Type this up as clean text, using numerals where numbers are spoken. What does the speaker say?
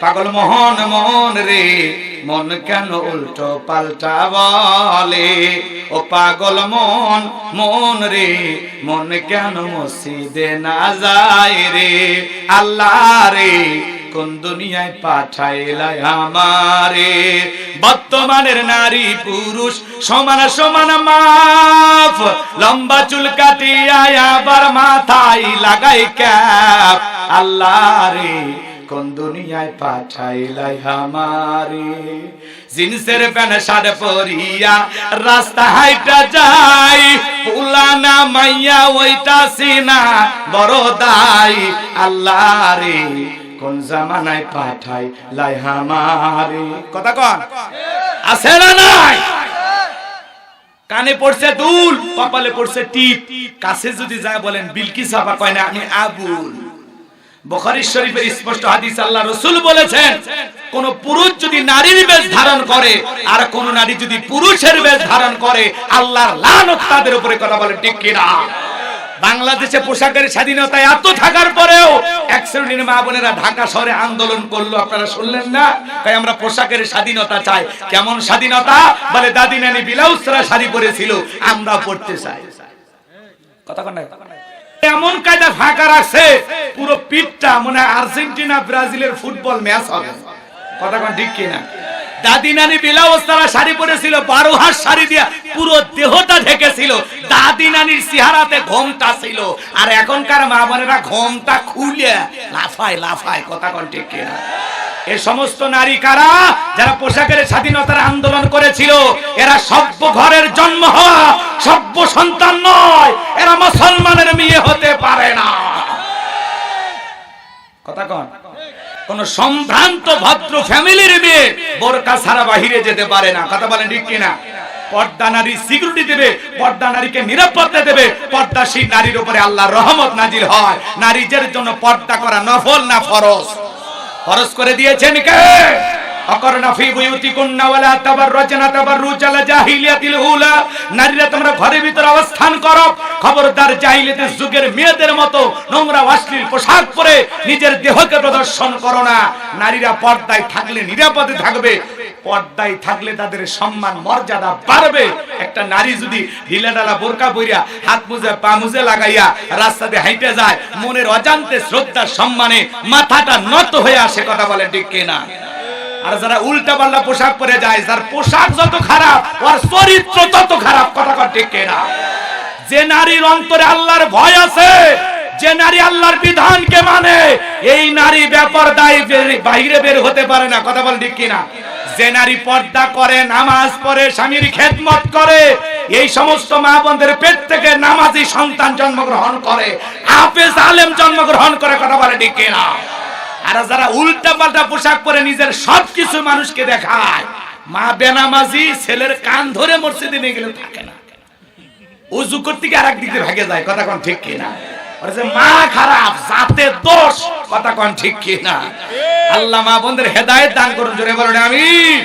পাগল মোহন মন রে মন কেন উল্টো পাল্টা বলে, ও পাগল মন মন রে মন কেন মসজিদে না যায় রে, আল্লাহ রে কোন দুনিয়ায় পাঠাইলাই আমারে। বর্তমানের নারী পুরুষ সমান সমান মাপ, লম্বা চুল কাটিয়া আবার মাথায় লাগাই ক্যাপ, আল্লাহ রে কোন দুনিয়ায় পাঠাইলাই আমারে। জিন্সের প্যান্ট শার্ট পরিয়া রাস্তা হাইটা যাই, পুলানা মাইয়া ওইটা সিনা বড় দাই, আল্লাহ রে কোন জামানায় পাঠাই লাই আমারে। কথা কন আছে না নাই? কানে পড়ছে দুল, কপালে পড়ছে টিপ, কাছে যদি যায় বলেন বিলকিস আপা কয় না আমি আবুল। বুখারী শরীফের স্পষ্ট হাদিস, আল্লাহ রাসূল বলেছেন কোন পুরুষ যদি নারীর বেশ ধারণ করে আর কোন নারী যদি পুরুষের বেশ ধারণ করে আল্লাহর লানত তাদের উপরে। কথা বলেন ঠিক কি না? বাংলাদেশে পোশাকের স্বাধীনতা এত থাকার পরেও এক শ্রেণীর মা বোনেরা ঢাকা শহরে আন্দোলন করলো, আপনারা শুনলেন না? তাই আমরা পোশাকের স্বাধীনতা চাই। কেমন স্বাধীনতা? বলে দাদি নানি ব্লাউজ ছাড়া শাড়ি পরেছিল, আমরা পড়তে চাই। কথা কন না? এমন কায়দা ফাঁকা রাখছে পুরো পিঠটা মনে হয় আর্জেন্টিনা ব্রাজিলের ফুটবল ম্যাচ হবে। কথা কন ঠিক কি না? দাদি নানি ব্লাউজ ছাড়া শাড়ি পরেছিল, 12 হাত শাড়ি দিয়া পুরো দেহটা ঢেকেছিল, দাদি নানির চেহারাতে ঘোমটা ছিল। আর এখনকার মা বোনেরা ঘোমটা খুলে লাফায় লাফায়। কথা কন ঠিক কি না? এই সমস্ত নারী কারা? যারা পোশাকের স্বাধীনতার আন্দোলন করেছিল। এরা সভ্য ঘরের জন্ম হওয়া সভ্য সন্তান নয়, এরা মুসলমানের মেয়ে হতে পারে না। কথা কন? কোন সম্ভ্রান্ত ভদ্র ফ্যামিলির মেয়ে বোরকা ছাড়া বাহিরে যেতে পারে না। কথা বলেন ঠিক কিনা? পর্দা নারী সিকিউরিটি দেবে, পর্দা নারীকে নিরাপত্তা দেবে, পর্দাশীল নারীর উপরে আল্লাহর রহমত নাজিল হয়। নারীদের জন্য পর্দা করা নফল না ফরজ? ফরজ করে দিয়েছেন কে? অকরনা ফি বুয়ুতিকুন্না ওয়ালা তাবাররাজনা তাবাররুজাল জাহিলিয়াতিল উলা। নারীরা তোমরা ঘরের ভিতরে অবস্থান করো, খবরদার জাহিলিয়াতের যুগের মেয়েদের মতো নোংরা অশ্লীল পোশাক পরে নিজের দেহকে প্রদর্শন করো না। নারীরা পর্দায় থাকলে নিরাপদে থাকবে, পর্দায় থাকলে তাদের সম্মান মর্যাদা বাড়বে। একটা নারী যদি ঢিলাঢালা বোরকা পরিয়া হাত মুজে পা মুজে লাগাইয়া রাস্তাতে হাঁটে যায়, মনের অজান্তে শ্রদ্ধা সম্মানে মাথাটা নত হয়ে আসে। কথা বলেন ঠিক কিনা? আর যারা উল্টা পাল্টা পোশাক পরে যায়, যার পোশাক যত খারাপ ওর চরিত্র তত খারাপ। কথা কন ঠিক কিনা? যে নারীর অন্তরে আল্লাহর ভয় আছে, যে নারী আল্লাহর বিধানকে মানে, এই নারী বেপরদায় বাইরে বের হতে পারে না। কথা বলেন ঠিক কিনা? যে নারী পর্দা করে, নামাজ পড়ে, স্বামীর খেদমত করে, এই সমস্ত মা বোনদের পেট থেকে নামাজি সন্তান জন্মগ্রহণ করে, হাফেজ আলেম জন্মগ্রহণ করে। কথা বলে ঠিক কিনা? আর যারা উল্টা পাল্টা পোশাক পরে নিজের সবকিছু মানুষকে দেখায়, মা বেনামাজি ছেলের কান ধরে মসজিদে নিয়ে গেলে থাকে না, ওযু করতে গিয়ে আরেক দিকে ভাগে যায়। কথা কোন ঠিক কিনা? মা খারাপ, জাতের দোষ। কথা কোন ঠিক কিনা? আল্লাহ মা বোনদের হেদায়েত দান করুন, জোরে বলুন আমিন।